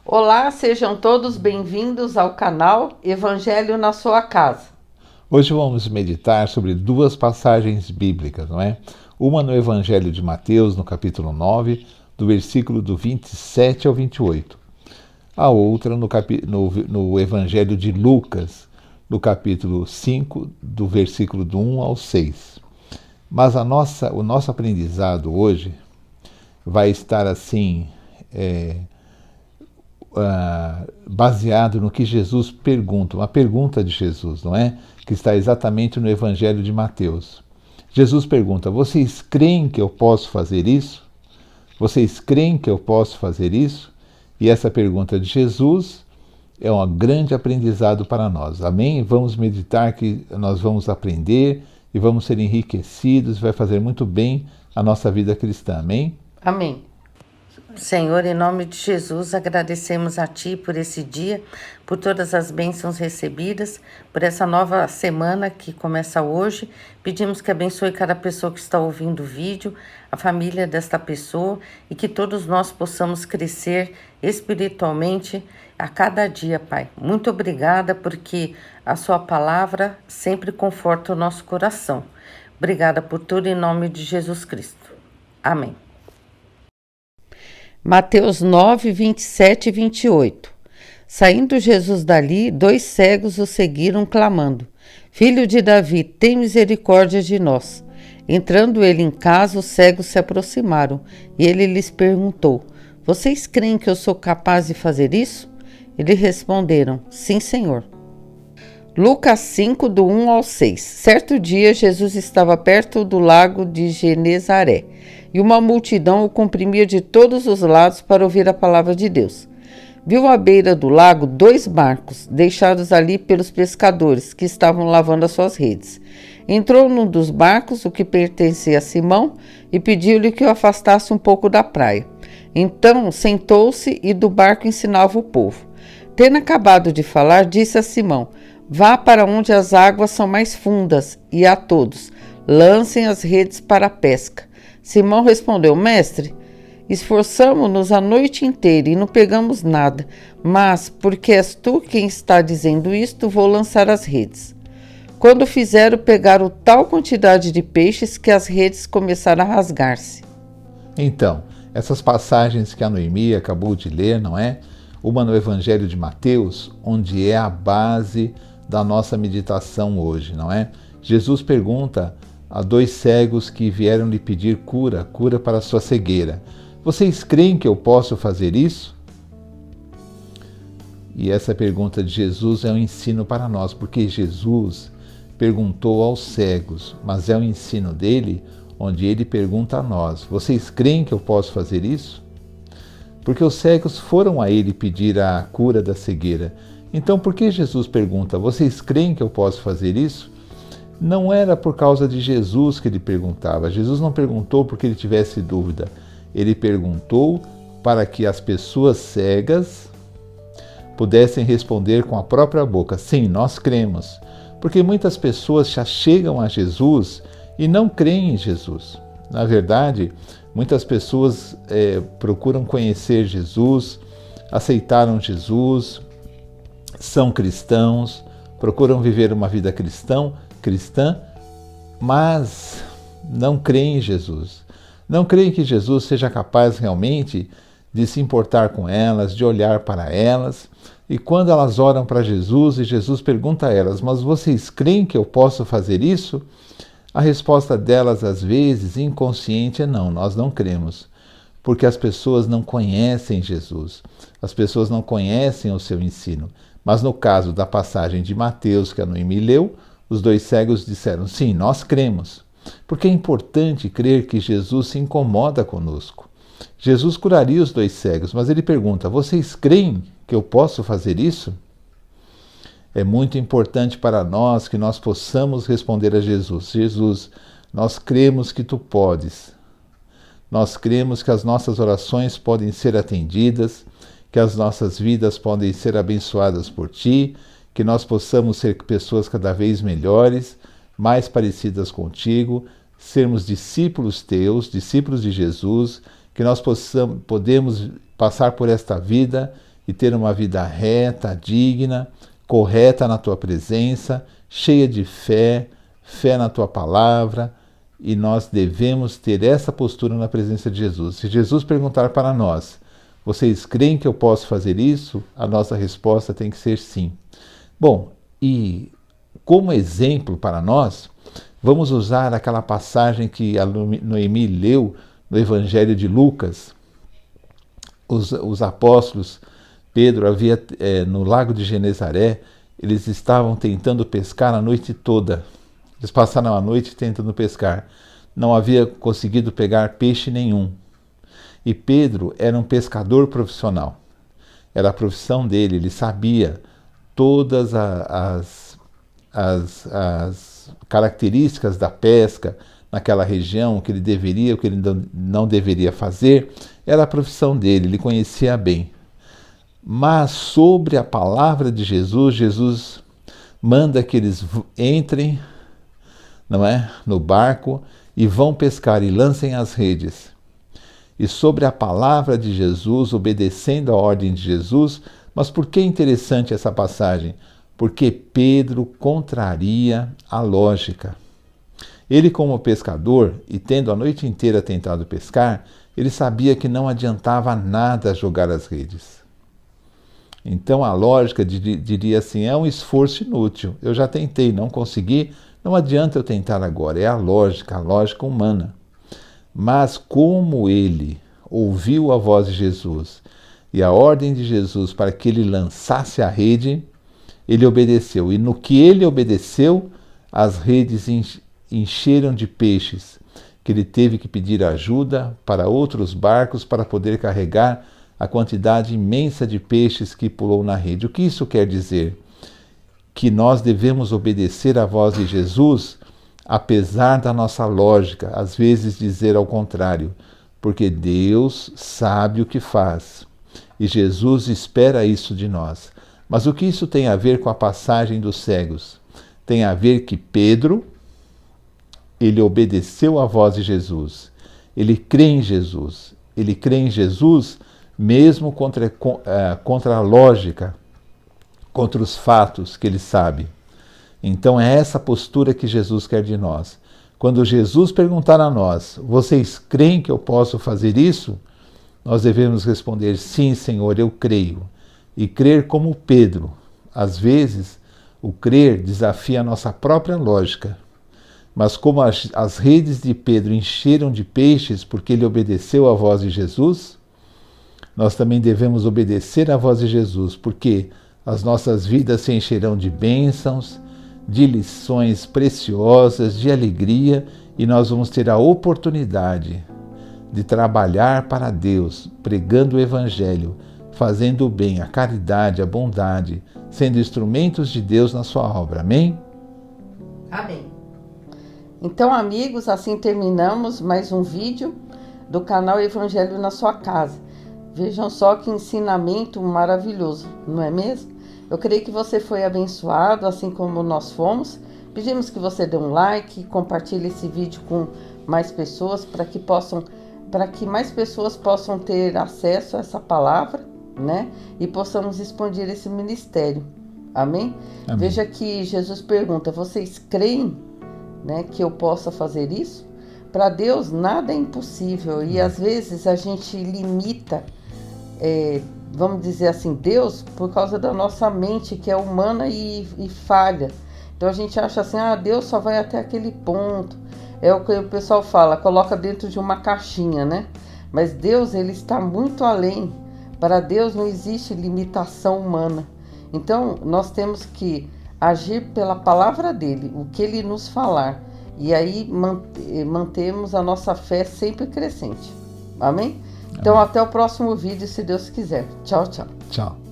Olá, sejam todos bem-vindos ao canal Evangelho na sua casa. Hoje vamos meditar sobre duas passagens bíblicas, não é? Uma no Evangelho de Mateus, no capítulo 9, do versículo do 27 ao 28. A outra no Evangelho de Lucas, no capítulo 5, do versículo do 1 ao 6. Mas o nosso aprendizado hoje vai estar assim, baseado no que Jesus pergunta, uma pergunta de Jesus, não é? Que está exatamente no Evangelho de Mateus. Jesus pergunta: vocês creem que eu posso fazer isso? Vocês creem que eu posso fazer isso? E essa pergunta de Jesus é um grande aprendizado para nós. Amém? Vamos meditar que nós vamos aprender e vamos ser enriquecidos, vai fazer muito bem a nossa vida cristã. Amém? Amém. Senhor, em nome de Jesus, agradecemos a Ti por esse dia, por todas as bênçãos recebidas, por essa nova semana que começa hoje. Pedimos que abençoe cada pessoa que está ouvindo o vídeo, a família desta pessoa e que todos nós possamos crescer espiritualmente a cada dia, Pai. Muito obrigada porque a Sua palavra sempre conforta o nosso coração. Obrigada por tudo em nome de Jesus Cristo. Amém. Mateus 9, 27 e 28. Saindo Jesus dali, 2 cegos o seguiram, clamando: Filho de Davi, tem misericórdia de nós. Entrando ele em casa, os cegos se aproximaram, e ele lhes perguntou: Vocês creem que eu sou capaz de fazer isso? Eles responderam: Sim, Senhor. Lucas 5, do 1 ao 6. Certo dia, Jesus estava perto do lago de Genezaré, e uma multidão o comprimia de todos os lados para ouvir a palavra de Deus. Viu à beira do lago 2 barcos, deixados ali pelos pescadores, que estavam lavando as suas redes. Entrou num dos barcos, o que pertencia a Simão, e pediu-lhe que o afastasse um pouco da praia. Então sentou-se e do barco ensinava o povo. Tendo acabado de falar, disse a Simão: Vá para onde as águas são mais fundas, e a todos: lancem as redes para a pesca. Simão respondeu: Mestre, esforçamo-nos a noite inteira e não pegamos nada, mas, porque és tu quem está dizendo isto, vou lançar as redes. Quando fizeram, pegaram tal quantidade de peixes que as redes começaram a rasgar-se. Então, essas passagens que a Noemi acabou de ler, não é? Uma no Evangelho de Mateus, onde é a base da nossa meditação hoje, não é? Jesus pergunta a 2 cegos que vieram lhe pedir cura para a sua cegueira: Vocês creem que eu posso fazer isso? E essa pergunta de Jesus é um ensino para nós, porque Jesus perguntou aos cegos, mas é o ensino dele onde ele pergunta a nós: Vocês creem que eu posso fazer isso? Porque os cegos foram a ele pedir a cura da cegueira. Então, por que Jesus pergunta: Vocês creem que eu posso fazer isso? Não era por causa de Jesus que ele perguntava. Jesus não perguntou porque ele tivesse dúvida. Ele perguntou para que as pessoas cegas pudessem responder com a própria boca: Sim, nós cremos. Porque muitas pessoas já chegam a Jesus e não creem em Jesus. Na verdade, muitas pessoas procuram conhecer Jesus, aceitaram Jesus, são cristãos, procuram viver uma vida cristã, mas não creem em Jesus. Não creem que Jesus seja capaz realmente de se importar com elas, de olhar para elas. E quando elas oram para Jesus e Jesus pergunta a elas: Mas vocês creem que eu posso fazer isso? A resposta delas, às vezes, inconsciente, é não, nós não cremos. Porque as pessoas não conhecem Jesus. As pessoas não conhecem o seu ensino. Mas no caso da passagem de Mateus, que a Noemi leu, os 2 cegos disseram: Sim, nós cremos. Porque é importante crer que Jesus se incomoda conosco. Jesus curaria os 2 cegos, mas ele pergunta: Vocês creem que eu posso fazer isso? É muito importante para nós que nós possamos responder a Jesus: Jesus, nós cremos que tu podes. Nós cremos que as nossas orações podem ser atendidas, que as nossas vidas podem ser abençoadas por ti, que nós possamos ser pessoas cada vez melhores, mais parecidas contigo, sermos discípulos teus, discípulos de Jesus, que nós podemos passar por esta vida e ter uma vida reta, digna, correta na tua presença, cheia de fé, fé na tua palavra, e nós devemos ter essa postura na presença de Jesus. Se Jesus perguntar para nós, vocês creem que eu posso fazer isso? A nossa resposta tem que ser sim. Bom, e como exemplo para nós, vamos usar aquela passagem que a Noemi leu no Evangelho de Lucas. Os apóstolos, Pedro havia no lago de Genezaré, eles estavam tentando pescar a noite toda. Eles passaram a noite tentando pescar. Não havia conseguido pegar peixe nenhum. E Pedro era um pescador profissional. Era a profissão dele, ele sabia todas as características da pesca naquela região, o que ele deveria, o que ele não deveria fazer. Era a profissão dele, ele conhecia bem. Mas sobre a palavra de Jesus, Jesus manda que eles entrem, não é, no barco e vão pescar e lancem as redes. E sobre a palavra de Jesus, obedecendo a ordem de Jesus. Mas por que é interessante essa passagem? Porque Pedro contraria a lógica. Ele, como pescador, e tendo a noite inteira tentado pescar, ele sabia que não adiantava nada jogar as redes. Então a lógica diria assim, é um esforço inútil. Eu já tentei, não consegui, não adianta eu tentar agora. É a lógica humana. Mas como ele ouviu a voz de Jesus e a ordem de Jesus para que ele lançasse a rede, ele obedeceu. E no que ele obedeceu, as redes encheram de peixes, que ele teve que pedir ajuda para outros barcos para poder carregar a quantidade imensa de peixes que pulou na rede. O que isso quer dizer? Que nós devemos obedecer à voz de Jesus, apesar da nossa lógica, às vezes dizer ao contrário, porque Deus sabe o que faz e Jesus espera isso de nós. Mas o que isso tem a ver com a passagem dos cegos? Tem a ver que Pedro, ele obedeceu à voz de Jesus, ele crê em Jesus, mesmo contra a lógica, contra os fatos que ele sabe. Então é essa postura que Jesus quer de nós. Quando Jesus perguntar a nós, vocês creem que eu posso fazer isso? Nós devemos responder, sim, Senhor, eu creio. E crer como Pedro. Às vezes, o crer desafia a nossa própria lógica. Mas como as redes de Pedro encheram de peixes porque ele obedeceu à voz de Jesus, nós também devemos obedecer à voz de Jesus, porque as nossas vidas se encherão de bênçãos, de lições preciosas, de alegria, e nós vamos ter a oportunidade de trabalhar para Deus, pregando o Evangelho, fazendo o bem, a caridade, a bondade, sendo instrumentos de Deus na sua obra. Amém? Amém. Então, amigos, assim terminamos mais um vídeo do canal Evangelho na Sua Casa. Vejam só que ensinamento maravilhoso, não é mesmo? Eu creio que você foi abençoado, assim como nós fomos. Pedimos que você dê um like, compartilhe esse vídeo com mais pessoas, para que mais pessoas possam ter acesso a essa palavra, né? E possamos expandir esse ministério. Amém? Amém. Veja que Jesus pergunta, vocês creem, né, que eu possa fazer isso? Para Deus nada é impossível. E às vezes a gente limita, vamos dizer assim, Deus por causa da nossa mente que é humana e falha. Então a gente acha assim, Deus só vai até aquele ponto. É o que o pessoal fala, coloca dentro de uma caixinha, né? Mas Deus, ele está muito além. Para Deus não existe limitação humana. Então nós temos que agir pela palavra dele, o que ele nos falar. E aí mantemos a nossa fé sempre crescente. Amém? Então até o próximo vídeo, se Deus quiser. Tchau, tchau. Tchau.